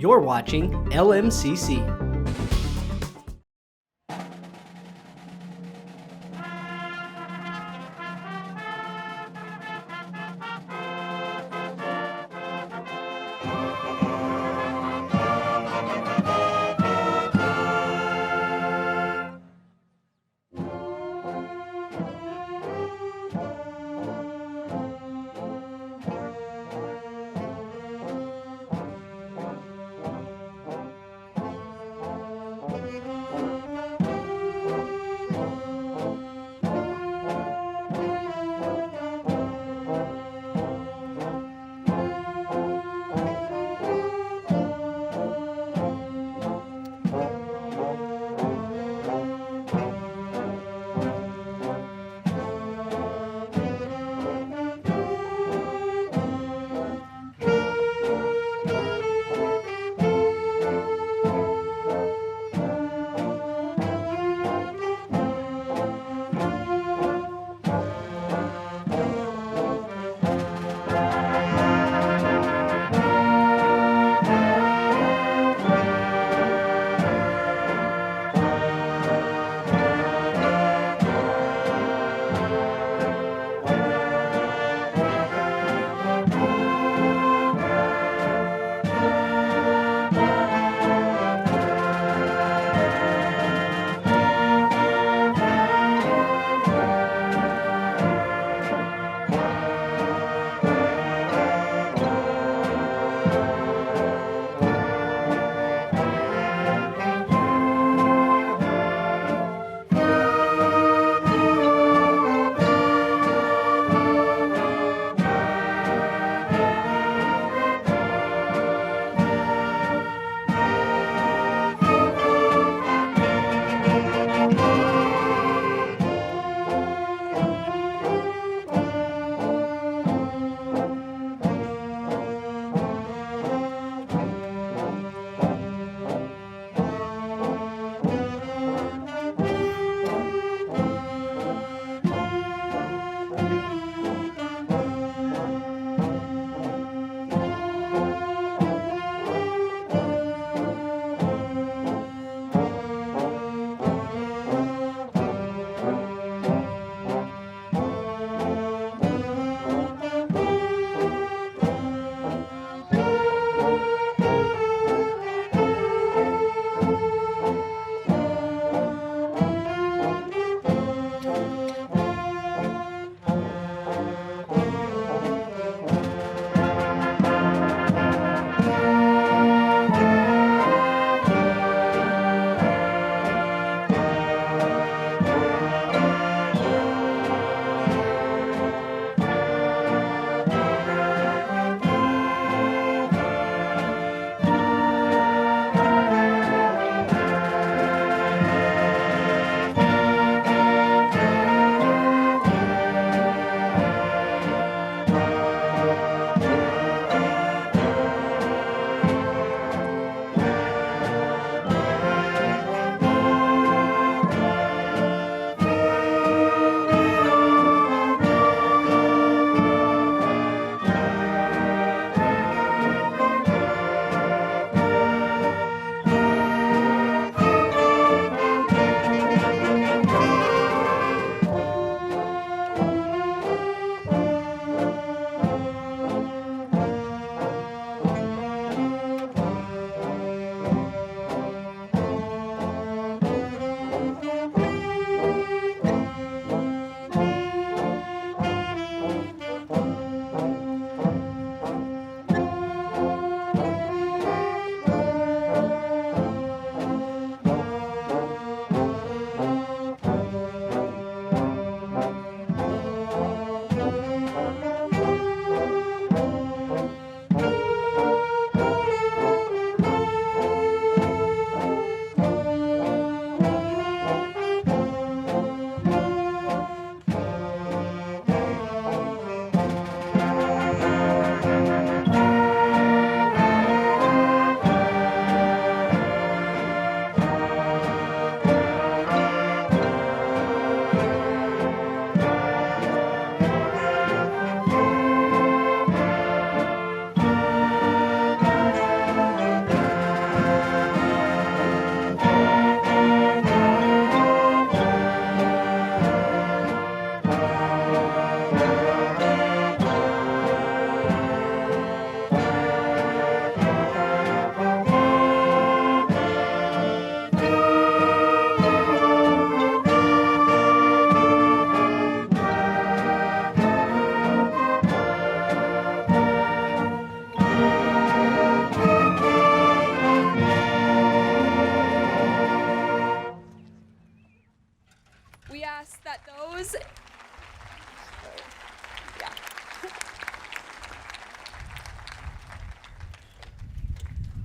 You're watching LMCC.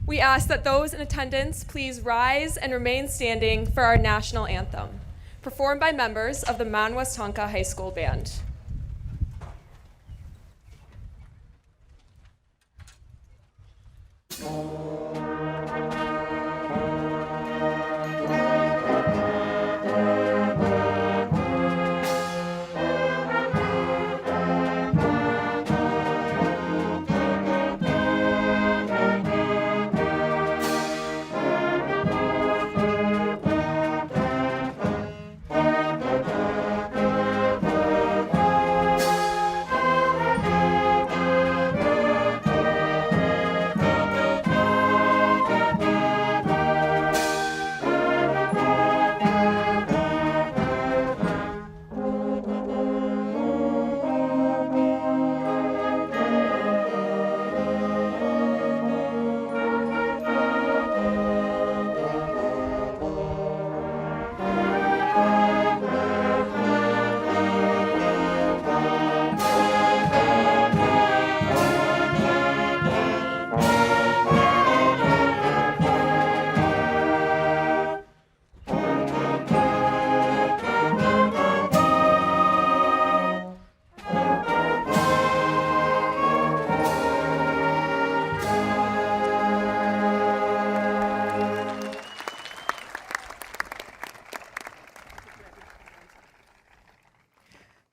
We ask that those in attendance please rise and remain standing for our national anthem, performed by members of the Mound Westonka High School Band.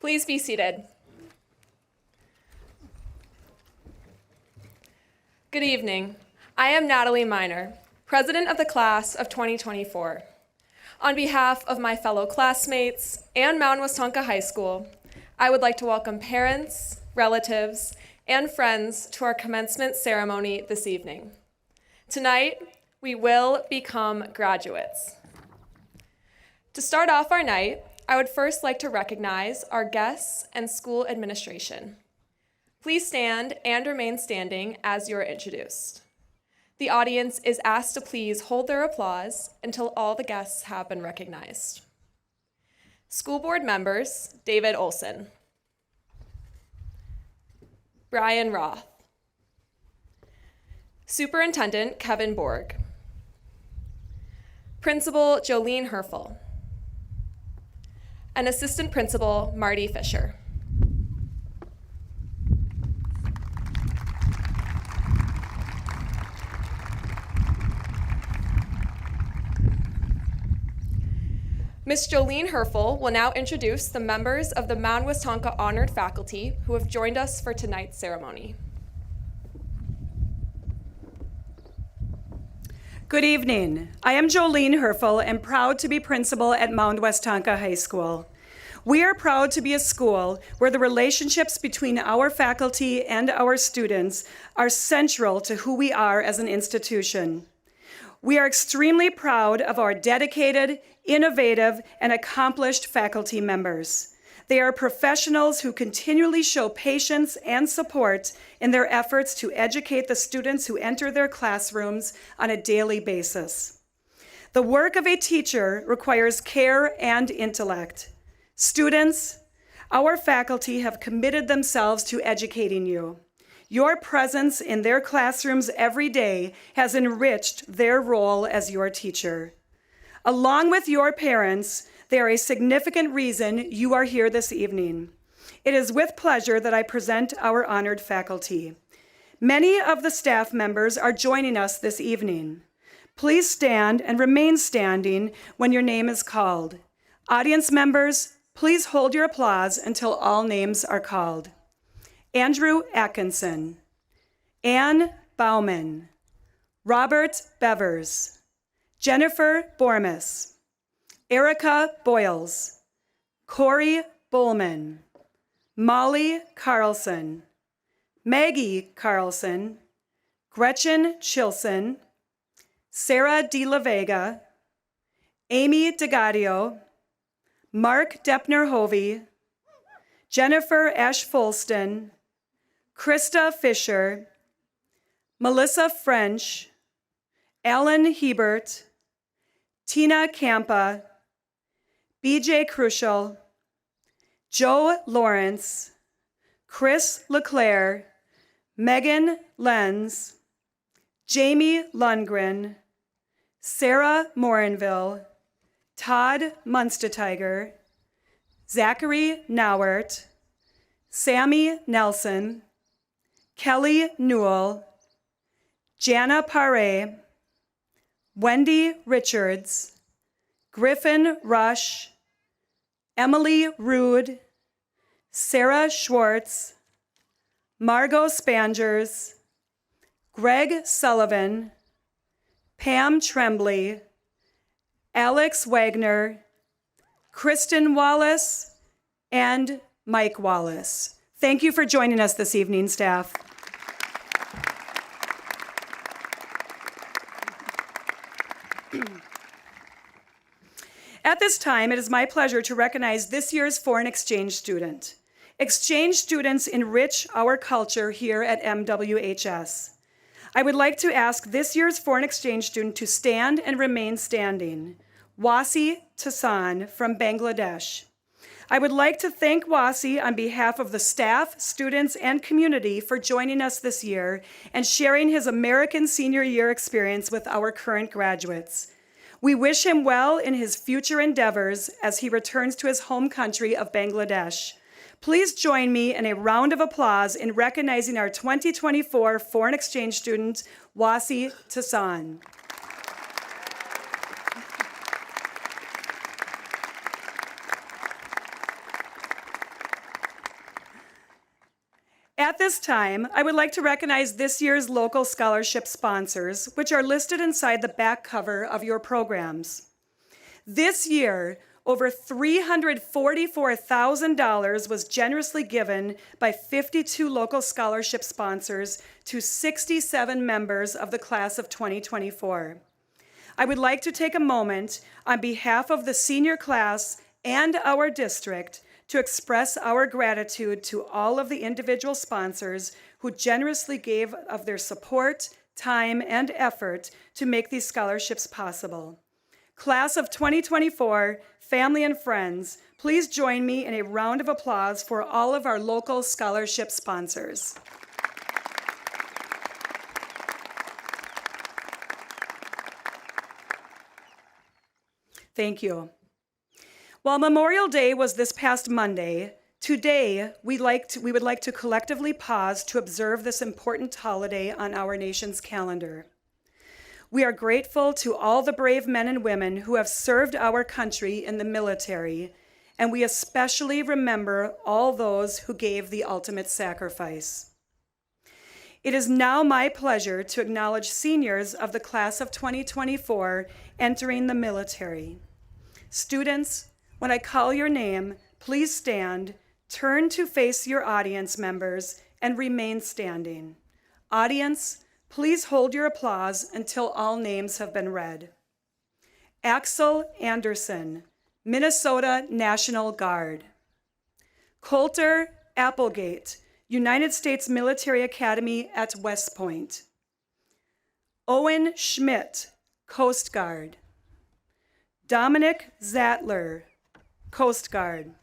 Please be seated. Good evening. I am Natalie Miner, President of the Class of 2024. On behalf of my fellow classmates and Mound Westonka High School, I would like to welcome parents, relatives, and friends to our commencement ceremony this evening. Tonight, we will become graduates. To start off our night, I would first like to recognize our guests and school administration. Please stand and remain standing as you are introduced. The audience is asked to please hold their applause until all the guests have been recognized. School board members, David Olson, Brian Roth, Superintendent Kevin Borg, Principal Jolene Herfel, and Assistant Principal Marty Fisher. Ms. Jolene Herfel will now introduce the members of the Mound Westonka honored faculty who have joined us for tonight's ceremony. Good evening. I am Jolene Herfel and proud to be principal at Mound Westonka High School. We are proud to be a school where the relationships between our faculty and our students are central to who we are as an institution. We are extremely proud of our dedicated, innovative, and accomplished faculty members. They are professionals who continually show patience and support in their efforts to educate the students who enter their classrooms on a daily basis. The work of a teacher requires care and intellect. Students, our faculty have committed themselves to educating you. Your presence in their classrooms every day has enriched their role as your teacher. Along with your parents, they are a significant reason you are here this evening. It is with pleasure that I present our honored faculty. Many of the staff members are joining us this evening. Please stand and remain standing when your name is called. Audience members, please hold your applause until all names are called. Andrew Atkinson, Ann Bauman, Robert Bevers, Jennifer Bormas, Erica Boyles, Corey Bullman, Molly Carlson, Maggie Carlson, Gretchen Chilson, Sarah De La Vega, Amy DeGadio, Mark Deppner-Hovey, Jennifer Ash-Folston, Krista Fisher, Melissa French, Alan Hebert, Tina Campa, BJ Crucial, Joe Lawrence, Chris LeClaire, Megan Lenz, Jamie Lundgren, Sarah Morinville, Todd Munstetiger, Zachary Nauert, Sammy Nelson, Kelly Newell, Jana Pare, Wendy Richards, Griffin Rush, Emily Rude, Sarah Schwartz, Margot Spangers, Greg Sullivan, Pam Tremblay, Alex Wagner, Kristen Wallace, and Mike Wallace. Thank you for joining us this evening, staff. At this time, it is my pleasure to recognize this year's foreign exchange student. Exchange students enrich our culture here at MWHS. I would like to ask this year's foreign exchange student to stand and remain standing. Wasi Tassan from Bangladesh. I would like to thank Wasi on behalf of the staff, students, and community for joining us this year and sharing his American senior year experience with our current graduates. We wish him well in his future endeavors as he returns to his home country of Bangladesh. Please join me in a round of applause in recognizing our 2024 foreign exchange student, Wasi Tassan. At this time, I would like to recognize this year's local scholarship sponsors, which are listed inside the back cover of your programs. This year, over $344,000 was generously given by 52 local scholarship sponsors to 67 members of the class of 2024. I would like to take a moment on behalf of the senior class and our district to express our gratitude to all of the individual sponsors who generously gave of their support, time, and effort to make these scholarships possible. Class of 2024, family and friends, please join me in a round of applause for all of our local scholarship sponsors. Thank you. While Memorial Day was this past Monday, today we would like to collectively pause to observe this important holiday on our nation's calendar. We are grateful to all the brave men and women who have served our country in the military, and we especially remember all those who gave the ultimate sacrifice. It is now my pleasure to acknowledge seniors of the class of 2024 entering the military. Students, when I call your name, please stand, turn to face your audience members, and remain standing. Audience, please hold your applause until all names have been read. Axel Anderson, Minnesota National Guard. Coulter Applegate, United States Military Academy at West Point. Owen Schmidt, Coast Guard. Dominic Zattler, Coast Guard.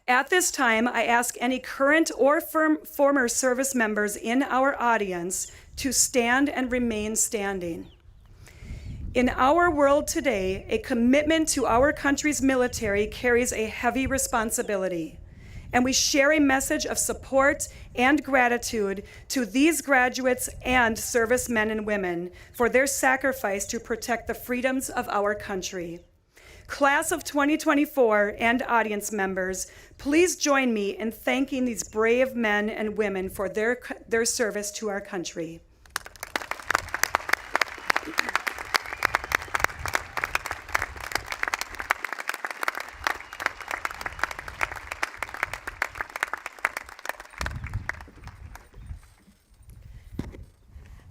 At this time, I ask any current or former service members in our audience to stand and remain standing. In our world today, a commitment to our country's military carries a heavy responsibility, and we share a message of support and gratitude to these graduates and servicemen and women for their sacrifice to protect the freedoms of our country. Class of 2024 and audience members, please join me in thanking these brave men and women for their service to our country.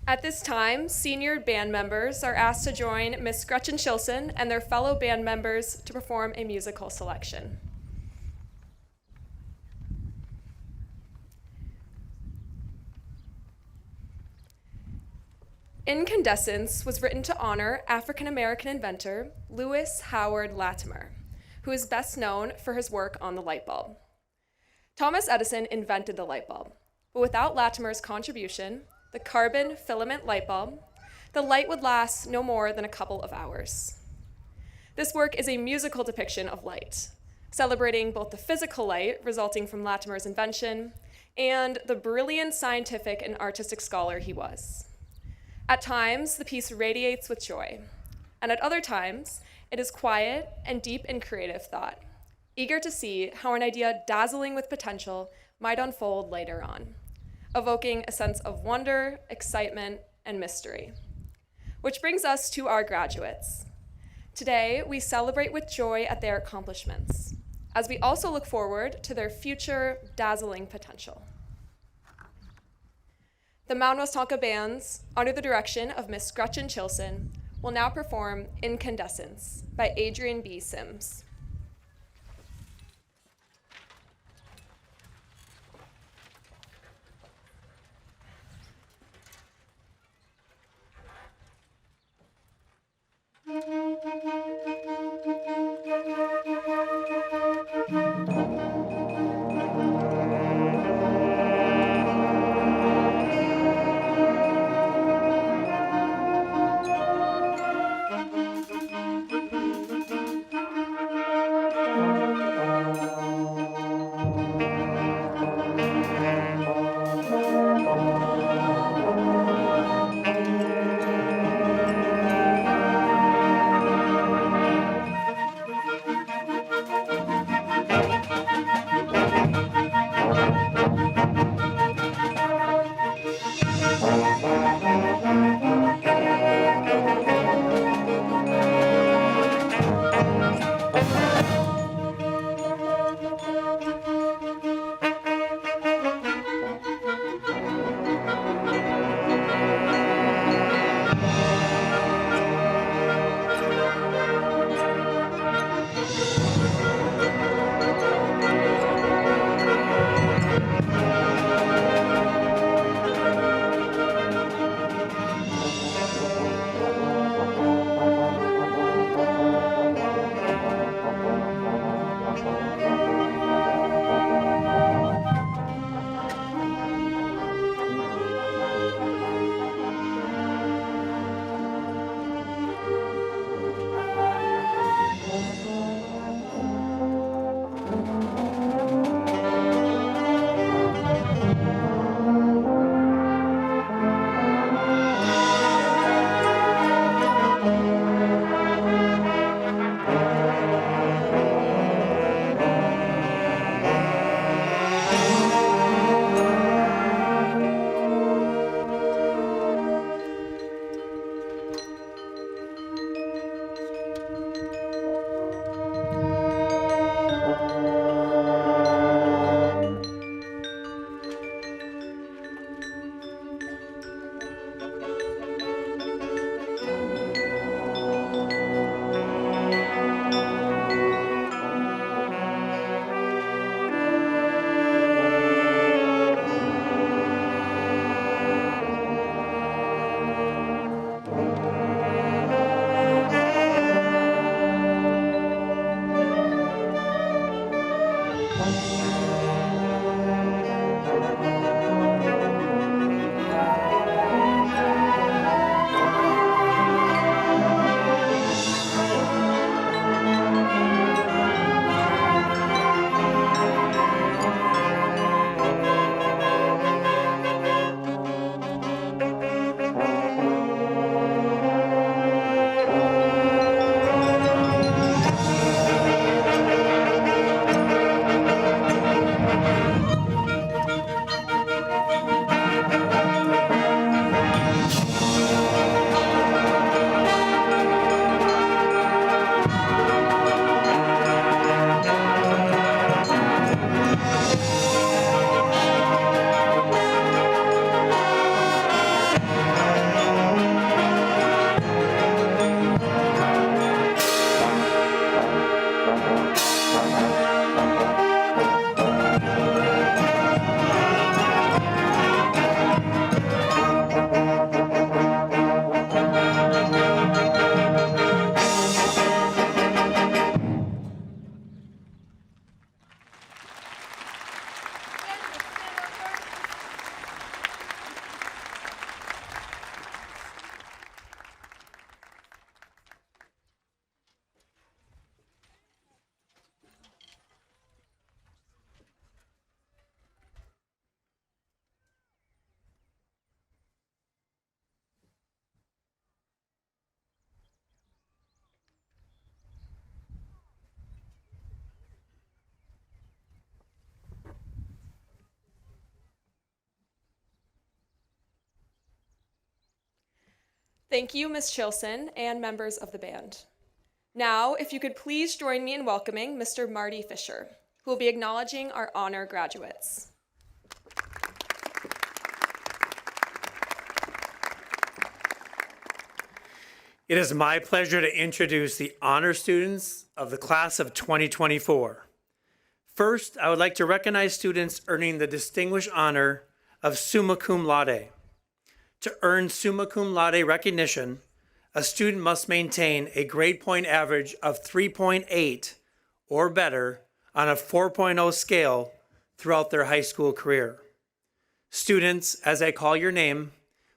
At this time, senior band members are asked to join Miss Gretchen Shilson and their fellow band members to perform a musical selection. Incandescence was written to honor African-American inventor Lewis Howard Latimer, who is best known for his work on the light bulb. Thomas Edison invented the light bulb, but without Latimer's contribution, the carbon filament light bulb, the light would last no more than a couple of hours. This work is a musical depiction of light, celebrating both the physical light resulting from Latimer's invention and the brilliant scientific and artistic scholar he was. At times, the piece radiates with joy, and at other times, it is quiet and deep in creative thought, eager to see how an idea dazzling with potential might unfold later on, evoking a sense of wonder, excitement, and mystery. Which brings us to our graduates. Today, we celebrate with joy at their accomplishments, as we also look forward to their future dazzling potential. The Mound Westonka bands, under the direction of Miss Gretchen Chilson, will now perform Incandescence by Adrian B. Sims. Thank you, Ms. Chilson and members of the band. Now, if you could please join me in welcoming Mr. Marty Fisher, who will be acknowledging our honor graduates. It is my pleasure to introduce the honor students of the class of 2024. First, I would like to recognize students earning the distinguished honor of summa cum laude. To earn summa cum laude recognition, a student must maintain a grade point average of 3.8 or better on a 4.0 scale throughout their high school career. Students, as I call your name,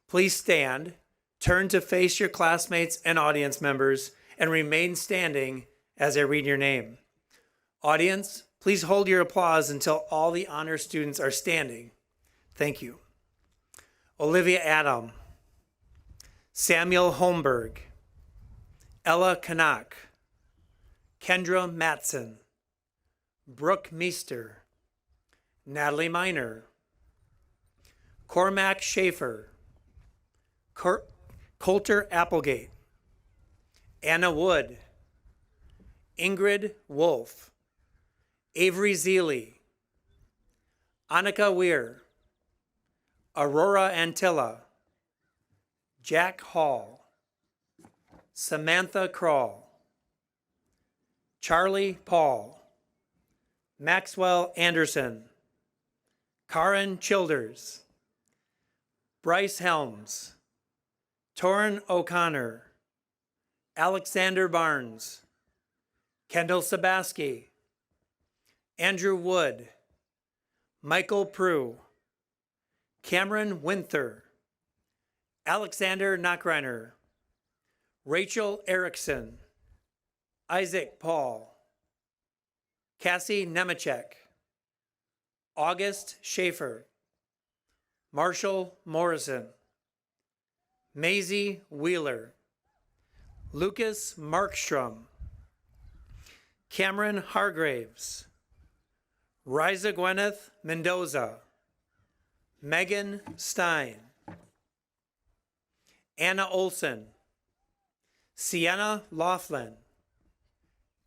please stand, turn to face your classmates and audience members, and remain standing as I read your name. Audience, please hold your applause until all the honor students are standing. Thank you. Olivia Adam, Samuel Holmberg, Ella Kanak, Kendra Matson, Brooke Meester, Natalie Miner, Cormac Schaefer, Coulter Applegate, Anna Wood, Ingrid Wolf, Avery Zeely, Annika Weir, Aurora Antilla, Jack Hall, Samantha Kroll, Charlie Paul, Maxwell Anderson, Karen Childers, Bryce Helms, Torrin O'Connor, Alexander Barnes, Kendall Sabaski, Andrew Wood, Michael Prue, Cameron Winther, Alexander Knockreiner, Rachel Erickson, Isaac Paul, Cassie Nemechek, August Schaefer, Marshall Morrison, Maisie Wheeler, Lucas Markstrom, Cameron Hargraves, Riza Gwyneth Mendoza, Megan Stein, Anna Olson, Sienna Laughlin,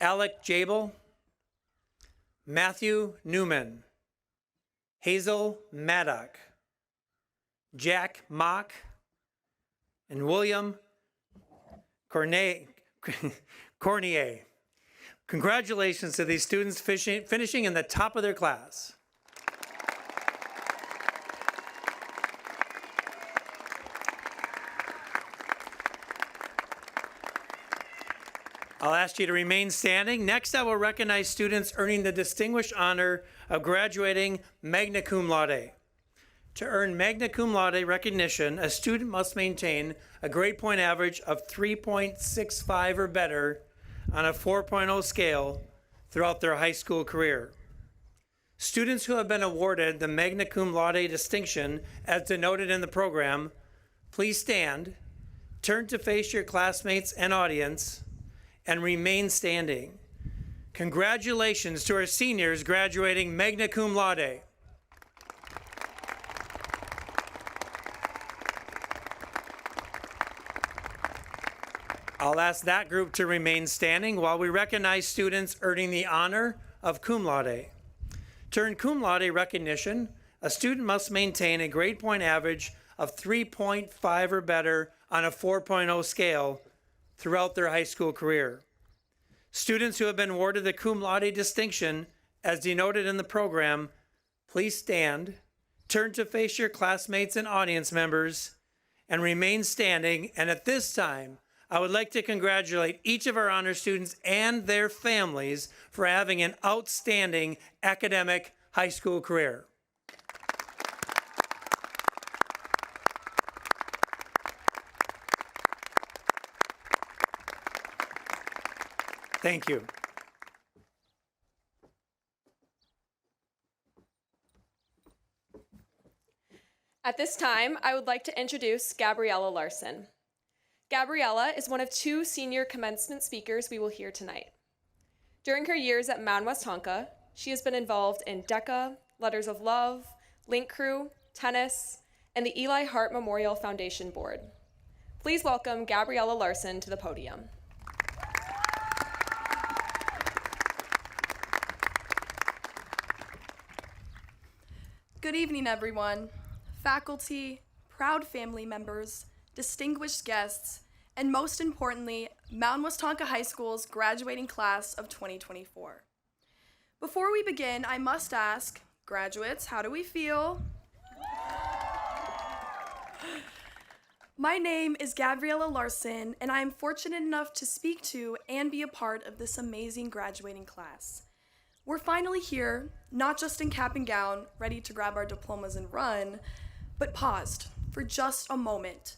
Alec Jabel, Matthew Newman, Hazel Maddock, Jack Mock, and William Cornier. Congratulations to these students finishing in the top of their class. I'll ask you to remain standing. Next, I will recognize students earning the distinguished honor of graduating magna cum laude. To earn magna cum laude recognition, a student must maintain a grade point average of 3.65 or better on a 4.0 scale throughout their high school career. Students who have been awarded the magna cum laude distinction as denoted in the program, please stand, turn to face your classmates and audience, and remain standing. Congratulations to our seniors graduating magna cum laude. I'll ask that group to remain standing while we recognize students earning the honor of cum laude. To earn cum laude recognition, a student must maintain a grade point average of 3.5 or better on a 4.0 scale throughout their high school career. Students who have been awarded the cum laude distinction, as denoted in the program, please stand, turn to face your classmates and audience members, and remain standing. And at this time, I would like to congratulate each of our honor students and their families for having an outstanding academic high school career. Thank you. At this time, I would like to introduce Gabriella Larson. Gabriella is one of two senior commencement speakers we will hear tonight. During her years at Mound Westonka, she has been involved in DECA, Letters of Love, Link Crew, tennis, and the Eli Hart Memorial Foundation Board. Please welcome Gabriella Larson to the podium. Good evening, everyone. Faculty, proud family members, distinguished guests, and most importantly, Mound Westonka High School's graduating class of 2024. Before we begin, I must ask, graduates, how do we feel? My name is Gabriella Larson, and I am fortunate enough to speak to and be a part of this amazing graduating class. We're finally here, not just in cap and gown, ready to grab our diplomas and run, but paused for just a moment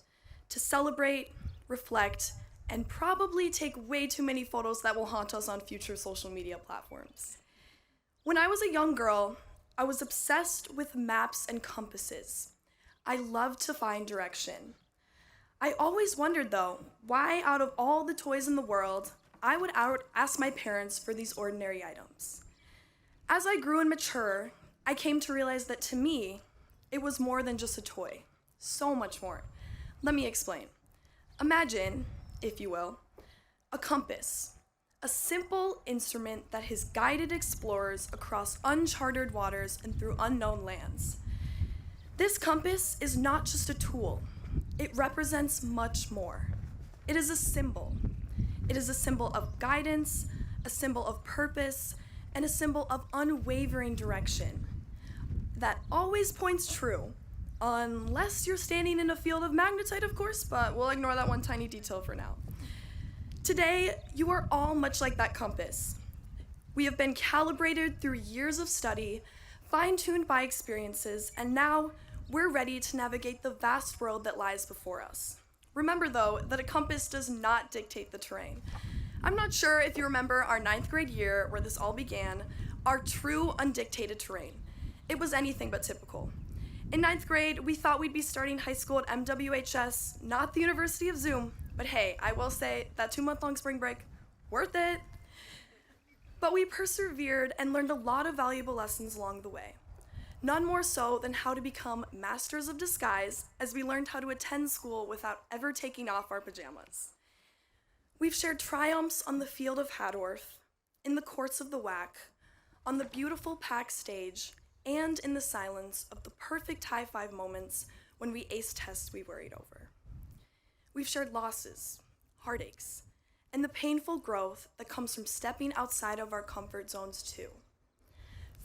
to celebrate, reflect, and probably take way too many photos that will haunt us on future social media platforms. When I was a young girl, I was obsessed with maps and compasses. I loved to find direction. I always wondered, though, why out of all the toys in the world, I would ask my parents for these ordinary items. As I grew and matured, I came to realize that to me, it was more than just a toy. So much more. Let me explain. Imagine, if you will, a compass. A simple instrument that has guided explorers across uncharted waters and through unknown lands. This compass is not just a tool. It represents much more. It is a symbol. It is a symbol of guidance, a symbol of purpose, and a symbol of unwavering direction that always points true, unless you're standing in a field of magnetite, of course, but we'll ignore that one tiny detail for now. Today, you are all much like that compass. We have been calibrated through years of study, fine-tuned by experiences, and now we're ready to navigate the vast world that lies before us. Remember, though, that a compass does not dictate the terrain. I'm not sure if you remember our 9th grade year where this all began, our true undictated terrain. It was anything but typical. In 9th grade, we thought we'd be starting high school at MWHS, not the University of Zoom, but hey, I will say that 2-month-long spring break, worth it. But we persevered and learned a lot of valuable lessons along the way. None more so than how to become masters of disguise as we learned how to attend school without ever taking off our pajamas. We've shared triumphs on the field of Hadorf, in the courts of the WAC, on the beautiful PAC stage, and in the silence of the perfect high-five moments when we aced tests we worried over. We've shared losses, heartaches, and the painful growth that comes from stepping outside of our comfort zones too.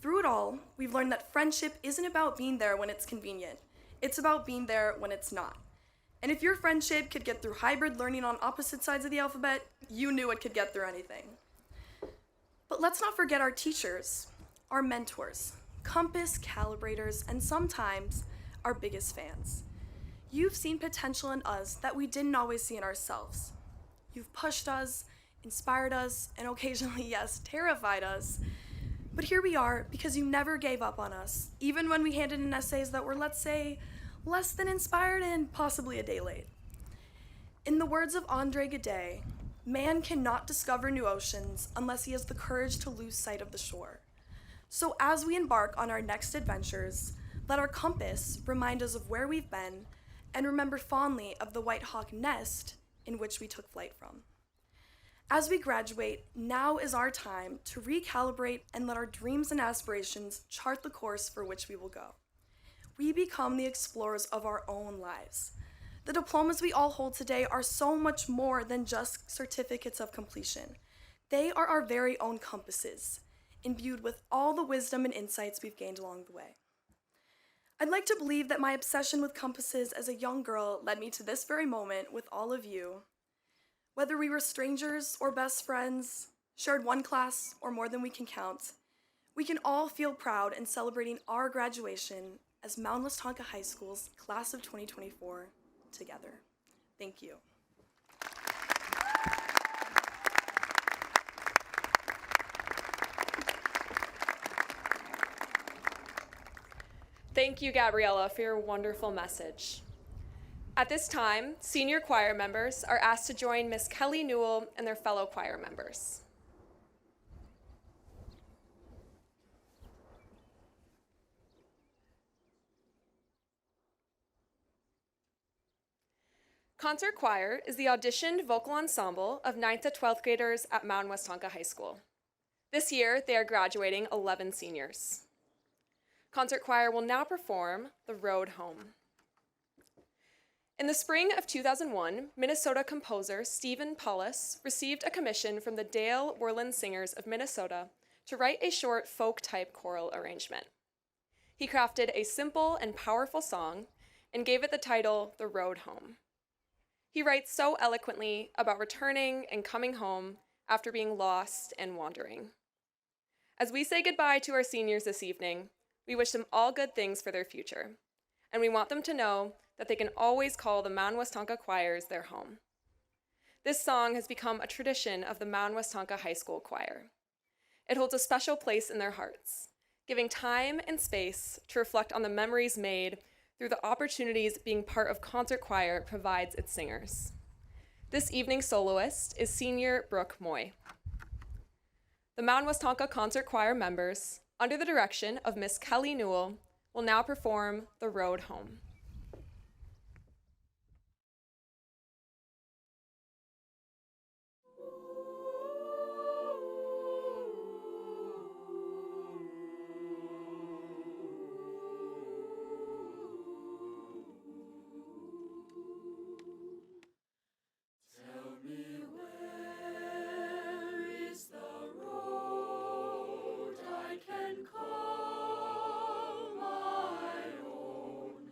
Through it all, we've learned that friendship isn't about being there when it's convenient. It's about being there when it's not. And if your friendship could get through hybrid learning on opposite sides of the alphabet, you knew it could get through anything. But let's not forget our teachers, our mentors, compass calibrators, and sometimes our biggest fans. You've seen potential in us that we didn't always see in ourselves. You've pushed us, inspired us, and occasionally, yes, terrified us. But here we are because you never gave up on us, even when we handed in essays that were, let's say, less than inspired and possibly a day late. In the words of Andre Gide, man cannot discover new oceans unless he has the courage to lose sight of the shore. So as we embark on our next adventures, let our compass remind us of where we've been and remember fondly of the White Hawk nest in which we took flight from. As we graduate, now is our time to recalibrate and let our dreams and aspirations chart the course for which we will go. We become the explorers of our own lives. The diplomas we all hold today are so much more than just certificates of completion. They are our very own compasses, imbued with all the wisdom and insights we've gained along the way. I'd like to believe that my obsession with compasses as a young girl led me to this very moment with all of you. Whether we were strangers or best friends, shared one class or more than we can count, we can all feel proud in celebrating our graduation as Mound Westonka High School's class of 2024 together. Thank you. Thank you, Gabriella, for your wonderful message. At this time, senior choir members are asked to join Miss Kelly Newell and their fellow choir members. Concert choir is the auditioned vocal ensemble of 9th to 12th graders at Mound Westonka High School. This year, they are graduating 11 seniors. Concert choir will now perform The Road Home. In the spring of 2001, Minnesota composer Stephen Paulus received a commission from the Dale Worland Singers of Minnesota to write a short folk-type choral arrangement. He crafted a simple and powerful song and gave it the title The Road Home. He writes so eloquently about returning and coming home after being lost and wandering. As we say goodbye to our seniors this evening, we wish them all good things for their future, and we want them to know that they can always call the Mound Westonka choirs their home. This song has become a tradition of the Mound Westonka High School Choir. It holds a special place in their hearts, giving time and space to reflect on the memories made through the opportunities being part of concert choir provides its singers. This evening's soloist is senior Brooke Moy. The Mound Westonka Concert Choir members, under the direction of Miss Kelly Newell, will now perform The Road Home. I can call my own.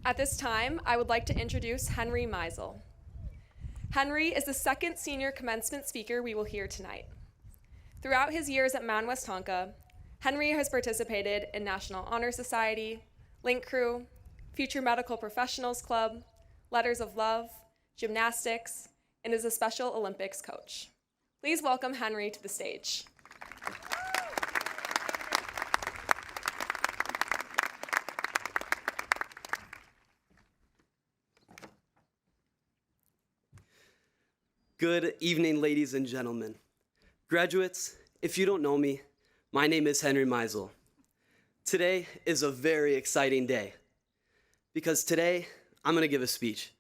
At this time, I would like to introduce Henry Meisel. Henry is the second senior commencement speaker we will hear tonight. Throughout his years at Mound Westonka, Henry has participated in National Honor Society, Link Crew, Future Medical Professionals Club, Letters of Love, gymnastics, and is a Special Olympics coach. Please welcome Henry to the stage. Good evening, ladies and gentlemen. Graduates, if you don't know me, my name is Henry Meisel. Today is a very exciting day because today I'm going to give a speech.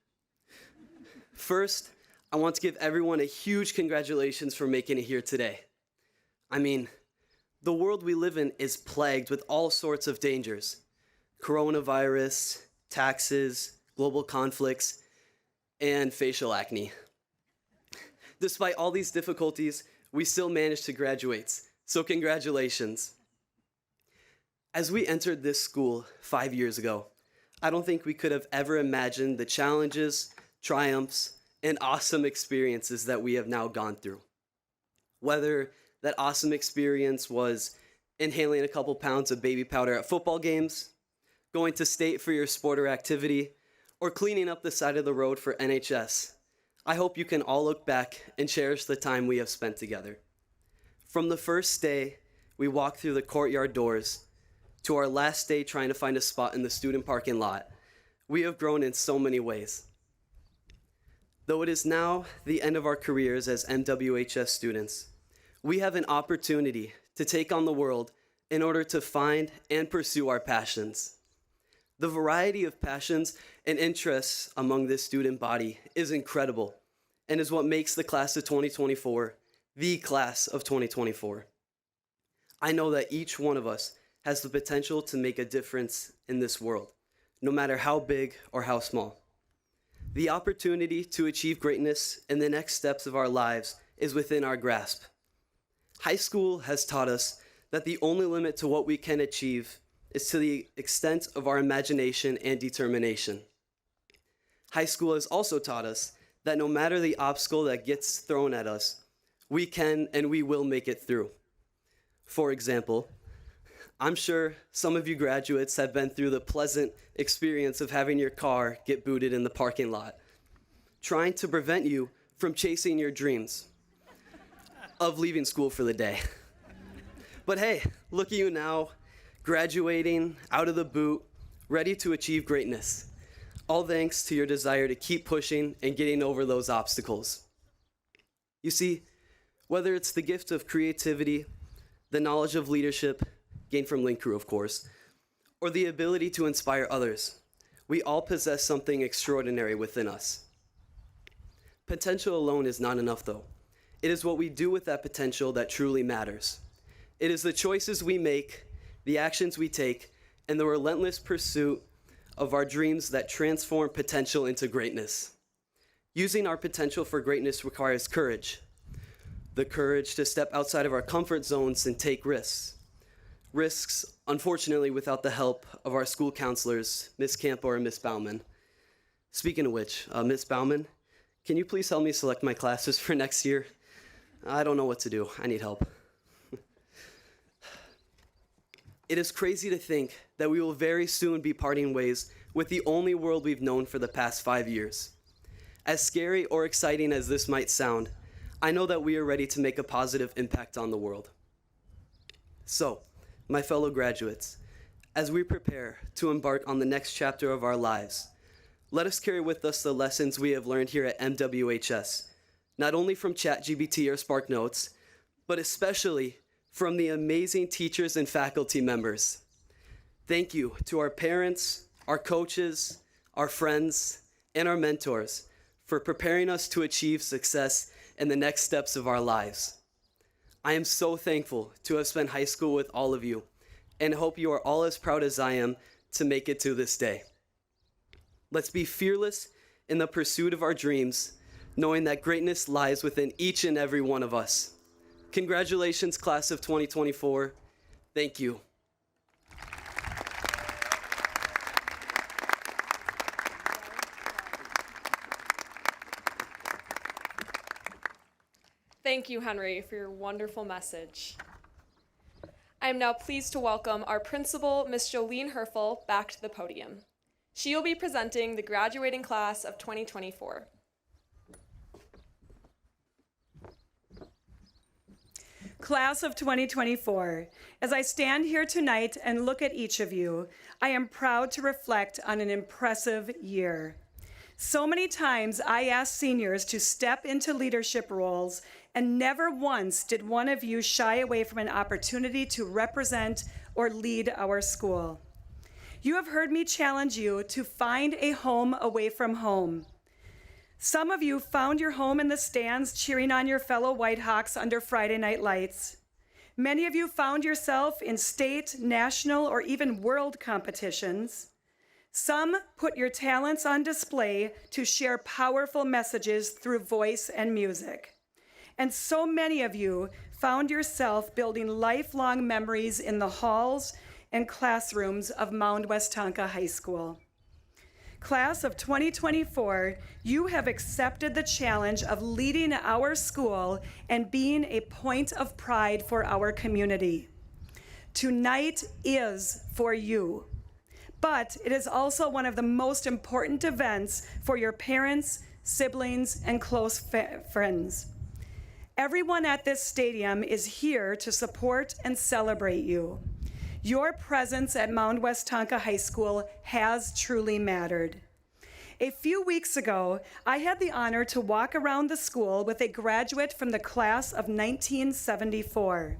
First, I want to give everyone a huge congratulations for making it here today. I mean, the world we live in is plagued with all sorts of dangers. Coronavirus, taxes, global conflicts, and facial acne. Despite all these difficulties, we still managed to graduate, so congratulations. As we entered this school 5 years ago, I don't think we could have ever imagined the challenges, triumphs, and awesome experiences that we have now gone through. Whether that awesome experience was inhaling a couple pounds of baby powder at football games, going to state for your sport or activity, or cleaning up the side of the road for NHS, I hope you can all look back and cherish the time we have spent together. From the first day we walked through the courtyard doors to our last day trying to find a spot in the student parking lot, we have grown in so many ways. Though it is now the end of our careers as MWHS students, we have an opportunity to take on the world in order to find and pursue our passions. The variety of passions and interests among this student body is incredible and is what makes the class of 2024 the class of 2024. I know that each one of us has the potential to make a difference in this world, no matter how big or how small. The opportunity to achieve greatness in the next steps of our lives is within our grasp. High school has taught us that the only limit to what we can achieve is to the extent of our imagination and determination. High school has also taught us that no matter the obstacle that gets thrown at us, we can and we will make it through. For example, I'm sure some of you graduates have been through the pleasant experience of having your car get booted in the parking lot, trying to prevent you from chasing your dreams of leaving school for the day. But hey, look at you now, graduating, out of the boot, ready to achieve greatness. All thanks to your desire to keep pushing and getting over those obstacles. You see, whether it's the gift of creativity, the knowledge of leadership, gained from Link Crew, of course, or the ability to inspire others, we all possess something extraordinary within us. Potential alone is not enough, though. It is what we do with that potential that truly matters. It is the choices we make, the actions we take, and the relentless pursuit of our dreams that transform potential into greatness. Using our potential for greatness requires courage. The courage to step outside of our comfort zones and take risks. Risks, unfortunately, without the help of our school counselors, Miss Campo and Miss Bauman. Speaking of which, Miss Bauman, can you please help me select my classes for next year? I don't know what to do. I need help. It is crazy to think that we will very soon be parting ways with the only world we've known for the past 5 years. As scary or exciting as this might sound, I know that we are ready to make a positive impact on the world. So, my fellow graduates, as we prepare to embark on the next chapter of our lives, let us carry with us the lessons we have learned here at MWHS, not only from ChatGPT or SparkNotes, but especially from the amazing teachers and faculty members. Thank you to our parents, our coaches, our friends, and our mentors for preparing us to achieve success in the next steps of our lives. I am so thankful to have spent high school with all of you, and hope you are all as proud as I am to make it to this day. Let's be fearless in the pursuit of our dreams, knowing that greatness lies within each and every one of us. Congratulations, class of 2024. Thank you. Thank you, Henry, for your wonderful message. I am now pleased to welcome our principal, Ms. Jolene Herfel, back to the podium. She will be presenting the graduating class of 2024. Class of 2024, as I stand here tonight and look at each of you, I am proud to reflect on an impressive year. So many times I asked seniors to step into leadership roles, and never once did one of you shy away from an opportunity to represent or lead our school. You have heard me challenge you to find a home away from home. Some of you found your home in the stands cheering on your fellow Whitehawks under Friday night lights. Many of you found yourself in state, national, or even world competitions. Some put your talents on display to share powerful messages through voice and music. And so many of you found yourself building lifelong memories in the halls and classrooms of Mound Westonka High School. Class of 2024, you have accepted the challenge of leading our school and being a point of pride for our community. Tonight is for you, but it is also one of the most important events for your parents, siblings, and close friends. Everyone at this stadium is here to support and celebrate you. Your presence at Mound Westonka High School has truly mattered. A few weeks ago, I had the honor to walk around the school with a graduate from the class of 1974.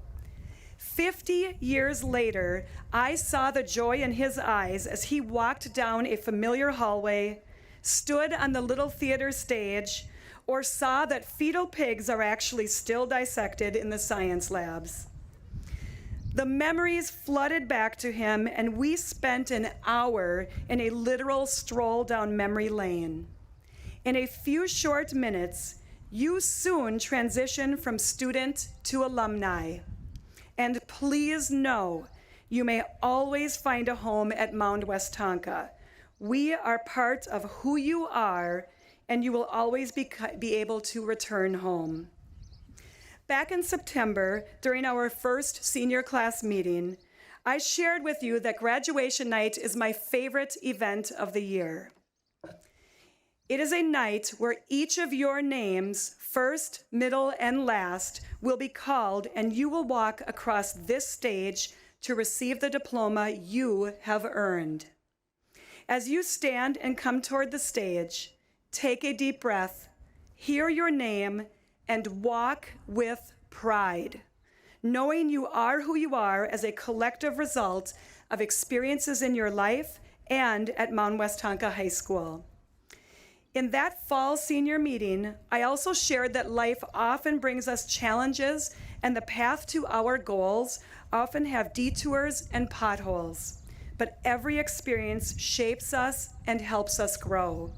50 years later, I saw the joy in his eyes as he walked down a familiar hallway, stood on the little theater stage, or saw that fetal pigs are actually still dissected in the science labs. The memories flooded back to him, and we spent an hour in a literal stroll down memory lane. In a few short minutes, you soon transition from student to alumni. And please know, you may always find a home at Mound Westonka. We are part of who you are, and you will always be able to return home. Back in September, during our first senior class meeting, I shared with you that graduation night is my favorite event of the year. It is a night where each of your names, first, middle, and last, will be called, and you will walk across this stage to receive the diploma you have earned. As you stand and come toward the stage, take a deep breath, hear your name, and walk with pride, knowing you are who you are as a collective result of experiences in your life and at Mound Westonka High School. In that fall senior meeting, I also shared that life often brings us challenges, and the path to our goals often have detours and potholes, but every experience shapes us and helps us grow.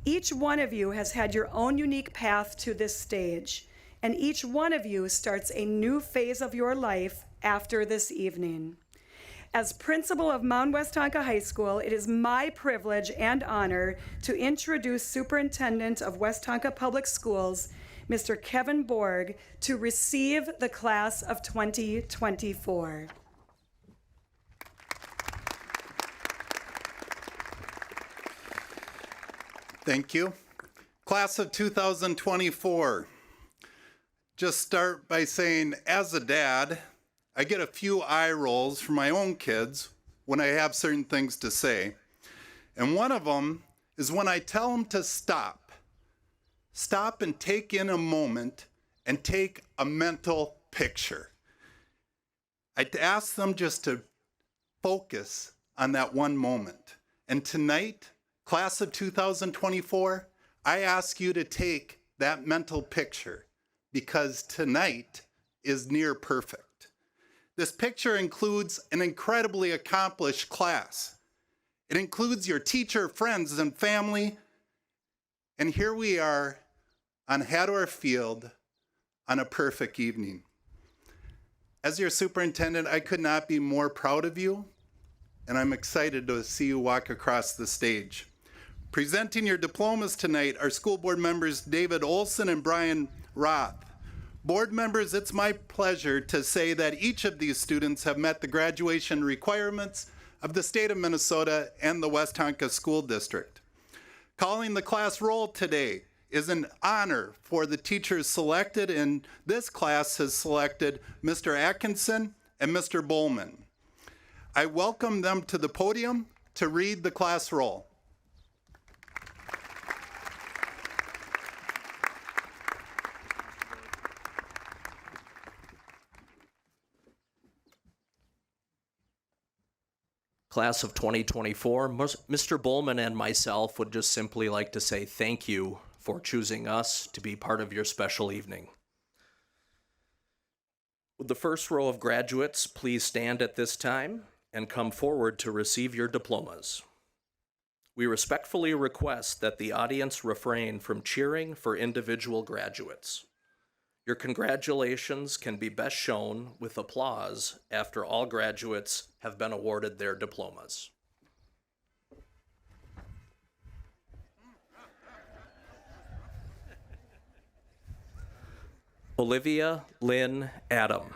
Each one of you has had your own unique path to this stage, and each one of you starts a new phase of your life after this evening. As principal of Mound Westonka High School, it is my privilege and honor to introduce Superintendent of Westonka Public Schools, Mr. Kevin Borg, to receive the class of 2024. Thank you. Class of 2024. Just start by saying, as a dad, I get a few eye rolls from my own kids when I have certain things to say. And one of them is when I tell them to stop. Stop and take in a moment and take a mental picture. I ask them just to focus on that one moment. And tonight, class of 2024, I ask you to take that mental picture because tonight is near perfect. This picture includes an incredibly accomplished class. It includes your teacher, friends, and family. And here we are on Hador Field on a perfect evening. As your superintendent, I could not be more proud of you, and I'm excited to see you walk across the stage. Presenting your diplomas tonight are school board members David Olson and Brian Roth. Board members, it's my pleasure to say that each of these students have met the graduation requirements of the state of Minnesota and the Westonka School District. Calling the class roll today is an honor for the teachers selected, and this class has selected Mr. Atkinson and Mr. Bowman. I welcome them to the podium to read the class roll. Class of 2024, Mr. Bowman and myself would just simply like to say thank you for choosing us to be part of your special evening. Would the first row of graduates please stand at this time and come forward to receive your diplomas. We respectfully request that the audience refrain from cheering for individual graduates. Your congratulations can be best shown with applause after all graduates have been awarded their diplomas. Olivia Lynn Adam.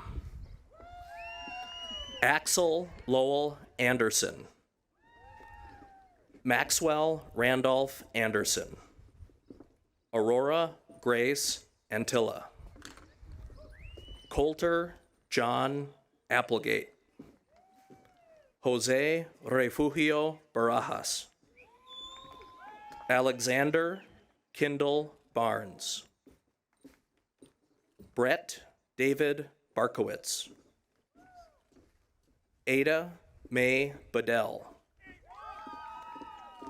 Axel Lowell Anderson. Maxwell Randolph Anderson. Aurora Grace Antilla. Coulter John Applegate. Jose Refugio Barajas. Alexander Kindle Barnes. Brett David Barkowitz. Ada Mae Bedell.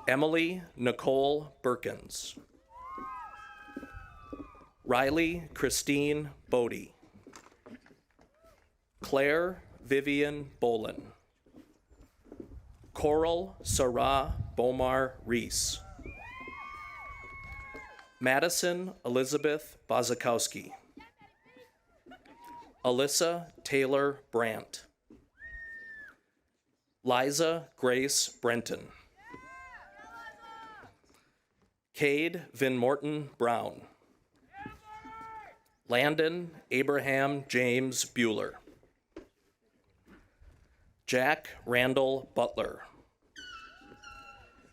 Emily Nicole Birkins. Riley Christine Bodie. Claire Vivian Bolin. Coral Sarah Bomar Reese. Madison Elizabeth Bazakowski. Alyssa Taylor Brandt. Liza Grace Brenton. Cade Van Morton Brown. Landon Abraham James Bueller. Jack Randall Butler.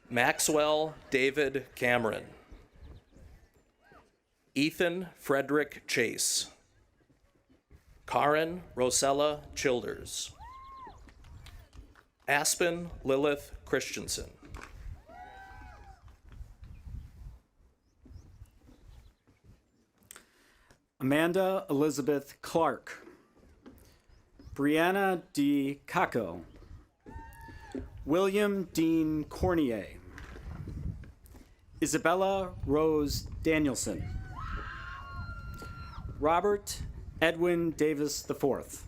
Maxwell David Cameron. Ethan Frederick Chase. Karen Rosella Childers. Aspen Lilith Christensen. Amanda Elizabeth Clark. Brianna D. Kako. William Dean Cornier. Isabella Rose Danielson. Robert Edwin Davis IV.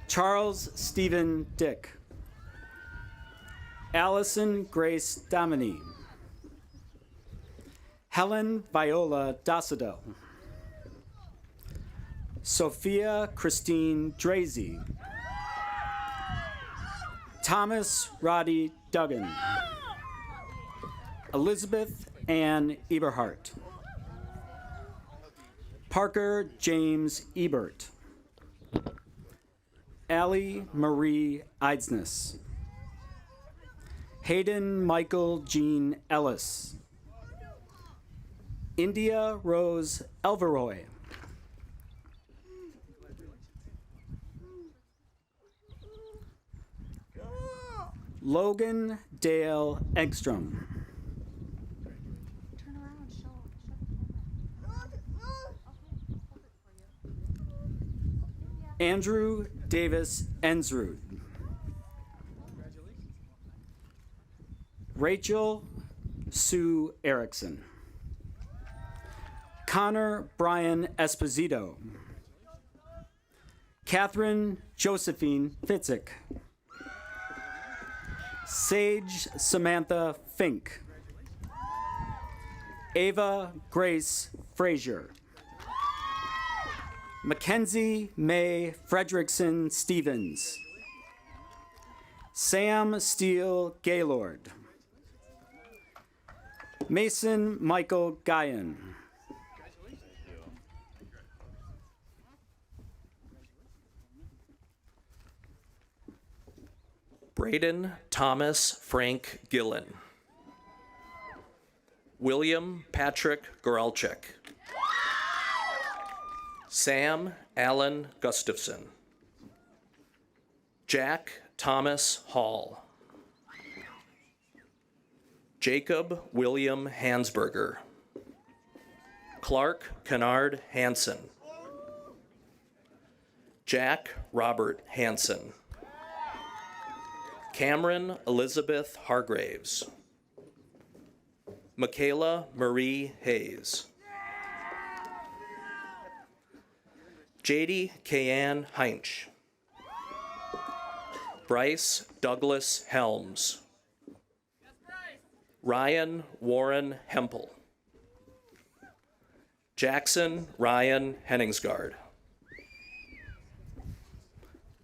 Charles Stephen Dick. Allison Grace Dominy. Helen Viola Dosido. Sophia Christine Drazy. Thomas Roddy Duggan. Elizabeth Ann Eberhardt. Parker James Ebert. Allie Marie Eidsness. Hayden Michael Jean Ellis. India Rose Elveroy. Logan Dale Engstrom. Andrew Davis Ensrud. Rachel Sue Erickson. Connor Brian Esposito. Catherine Josephine Fitzik. Sage Samantha Fink. Ava Grace Frazier. Mackenzie May Fredrickson Stevens. Sam Steele Gaylord. Mason Michael Guyan. Braden Thomas Frank Gillen. William Patrick Goralczyk. Sam Allen Gustafson. Jack Thomas Hall. Jacob William Hansberger. Clark Kennard Hansen. Jack Robert Hansen. Cameron Elizabeth Hargraves. Michaela Marie Hayes. J.D. Kayan Heinch. Bryce Douglas Helms. Ryan Warren Hempel. Jackson Ryan Henningsgaard.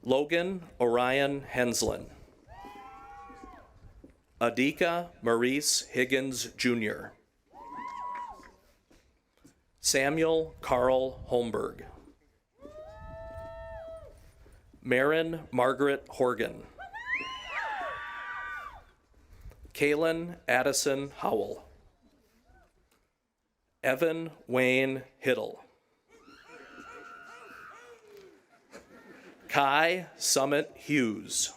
Logan Orion Henslin. Adika Maurice Higgins Jr. Samuel Carl Holmberg. Marin Margaret Horgan. Kaylin Addison Howell. Evan Wayne Hiddle. Kai Summit Hughes.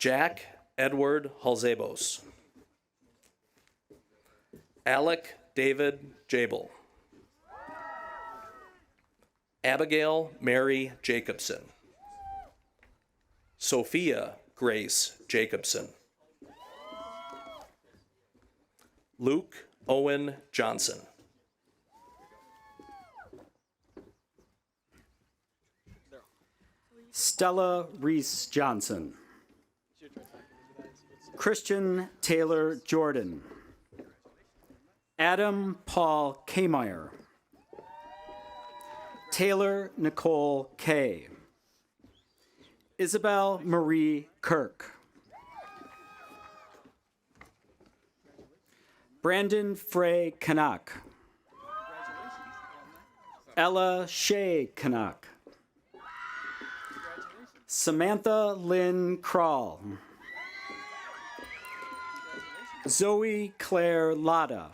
Jack Edward Halzebos. Alec David Jabel. Abigail Mary Jacobson. Sophia Grace Jacobson. Luke Owen Johnson. Stella Reese Johnson. Christian Taylor Jordan. Adam Paul Kmeyer. Taylor Nicole Kay. Isabel Marie Kirk. Brandon Frey Canuck. Ella Shea Canuck. Samantha Lynn Krall. Zoe Claire Latta.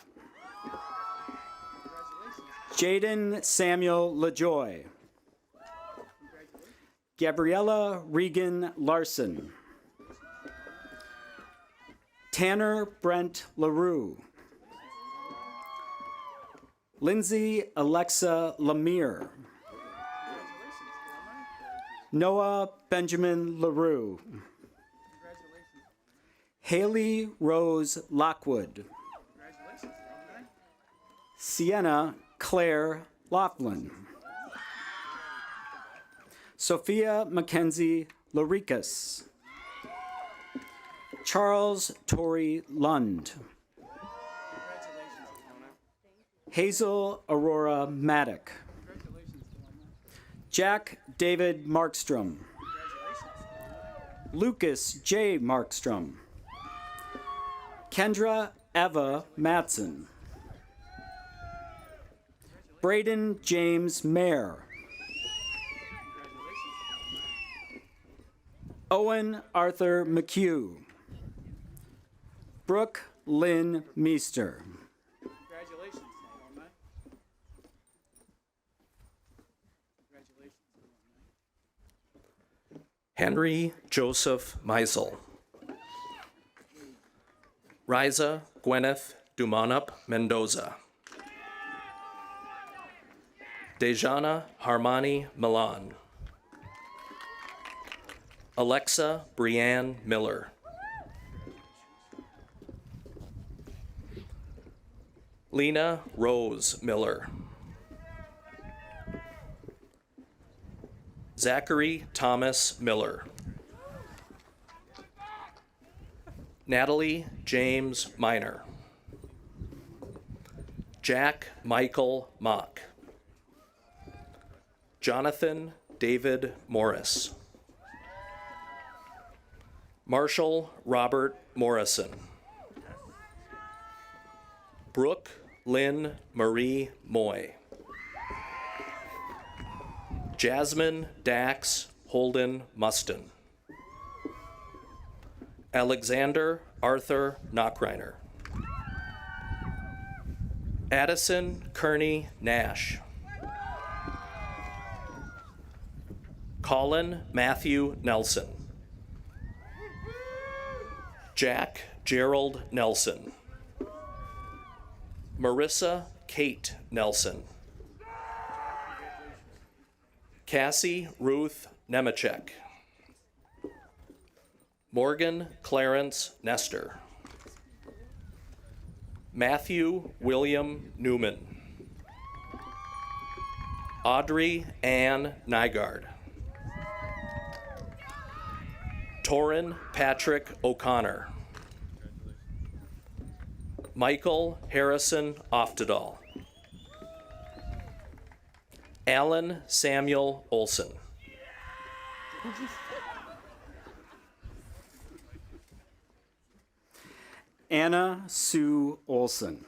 Jaden Samuel LaJoy. Gabriella Regan Larson. Tanner Brent LaRue. Lindsay Alexa Lemire. Noah Benjamin LaRue. Haley Rose Lockwood. Sienna Claire Laughlin. Sophia Mackenzie Larikas. Charles Torrey Lund. Hazel Aurora Maddock. Jack David Markstrom. Lucas J. Markstrom. Kendra Eva Matson. Braden James Mayer. Owen Arthur McHugh. Brooke Lynn Meester. Congratulations, alumni. Henry Joseph Meisel. Riza Gwyneth Dumanup Mendoza. Dejana Harmani Milan. Alexa Brianne Miller. Lena Rose Miller. Zachary Thomas Miller. Natalie James Miner. Jack Michael Mock. Jonathan David Morris. Marshall Robert Morrison. Brooke Lynn Marie Moy. Jasmine Dax Holden Muston. Alexander Arthur Knockreiner. Addison Kearney Nash. Colin Matthew Nelson. Jack Gerald Nelson. Marissa Kate Nelson. Cassie Ruth Nemechek. Morgan Clarence Nestor. Matthew William Newman. Audrey Ann Nygaard. Torrin Patrick O'Connor. Michael Harrison Oftedal. Alan Samuel Olson. Anna Sue Olson.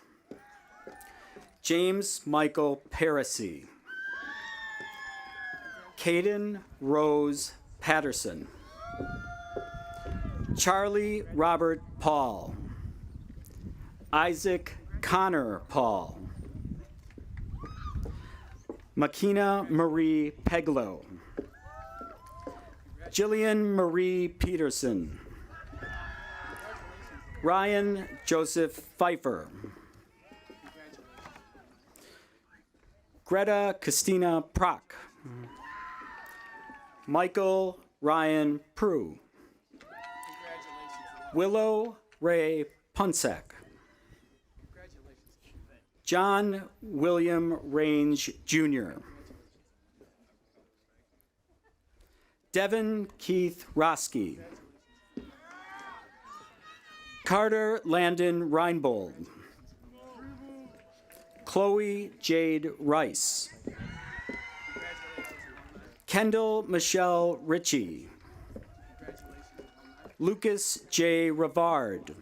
James Michael Parisi. Caden Rose Patterson. Charlie Robert Paul. Isaac Connor Paul. Makina Marie Peglow. Jillian Marie Peterson. Ryan Joseph Pfeiffer. Greta Christina Prock. Michael Ryan Prue. Willow Ray Punsack. John William Range Jr. Devin Keith Roski. Carter Landon Reinbold. Chloe Jade Rice. Kendall Michelle Ritchie. Lucas J. Rivard.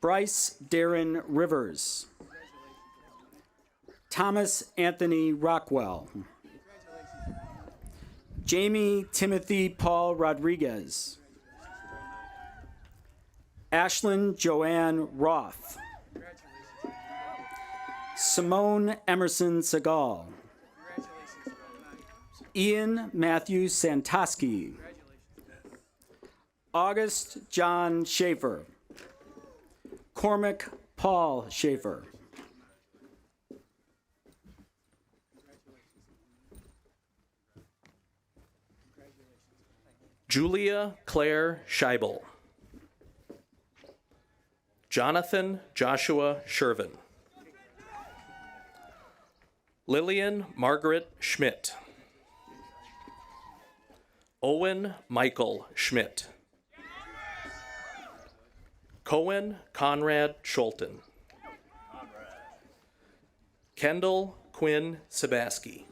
Bryce Darren Rivers. Thomas Anthony Rockwell. Jamie Timothy Paul Rodriguez. Ashlyn Joanne Roth. Simone Emerson Segal. Ian Matthew Santoski. August John Schaefer. Cormac Paul Schaefer. Julia Claire Scheibel. Jonathan Joshua Shervin. Lillian Margaret Schmidt. Owen Michael Schmidt. Cohen Conrad Scholten. Kendall Quinn Sabaski.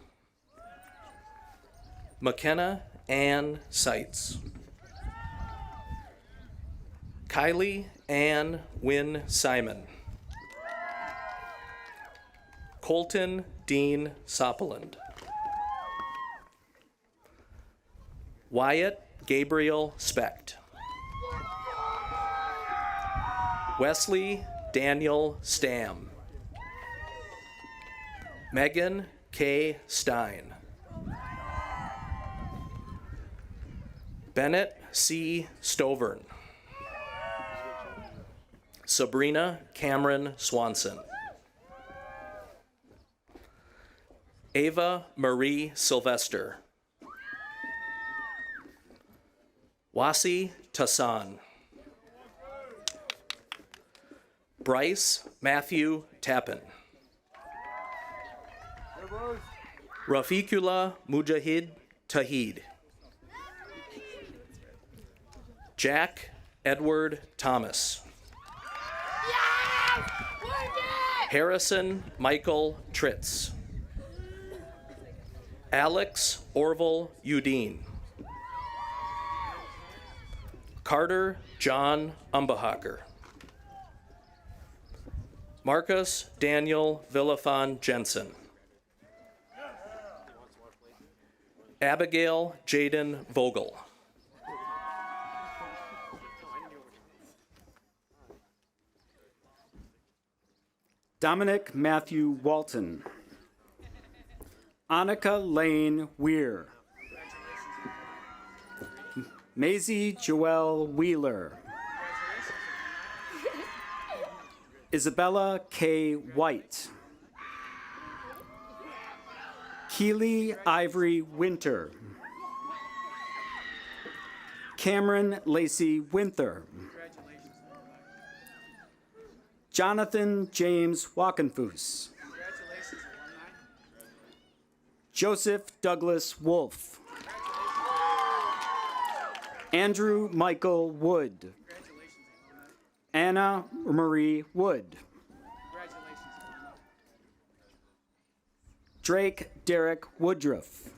McKenna Ann Seitz. Kylie Ann Wynn Simon. Colton Dean Soppeland. Wyatt Gabriel Specht. Wesley Daniel Stam. Megan K. Stein. Bennett C. Stovern. Sabrina Cameron Swanson. Ava Marie Sylvester. Wasi Tassan. Bryce Matthew Tappan. Rafiqullah Mujahid Tahid. Jack Edward Thomas. Harrison Michael Tritz. Alex Orville Udine. Carter John Umbahacker. Marcus Daniel Villafan Jensen. Abigail Jaden Vogel. Dominic Matthew Walton. Annika Lane Weir. Maisie Joelle Wheeler. Isabella K. White. Keely Ivory Winter. Cameron Lacey Winther. Jonathan James Walkenfuss. Joseph Douglas Wolf. Andrew Michael Wood. Anna Marie Wood. Drake Derek Woodruff.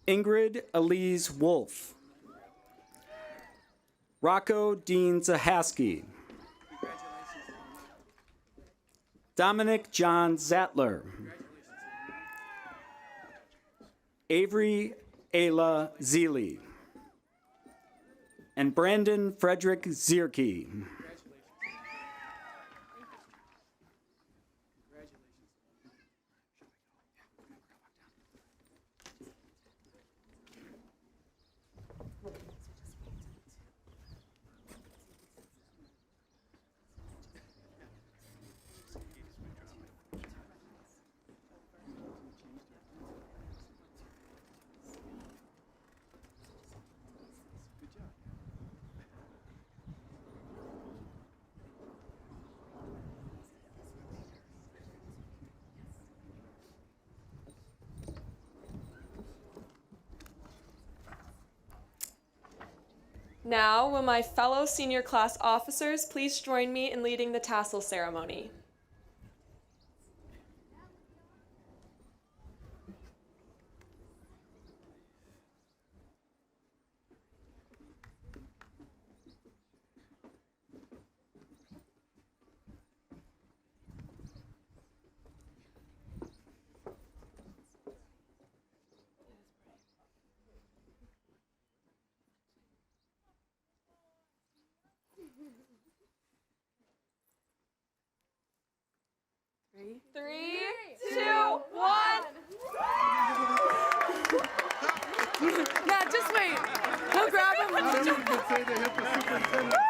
Ingrid Elise Wolf. Rocco Dean Zahaski. Dominic John Zattler. Avery Ayla Zeely. And Brandon Frederick Zierke. Now, will my fellow senior class officers please join me in leading the tassel ceremony? Three, two, one. Matt, just wait. Go grab him.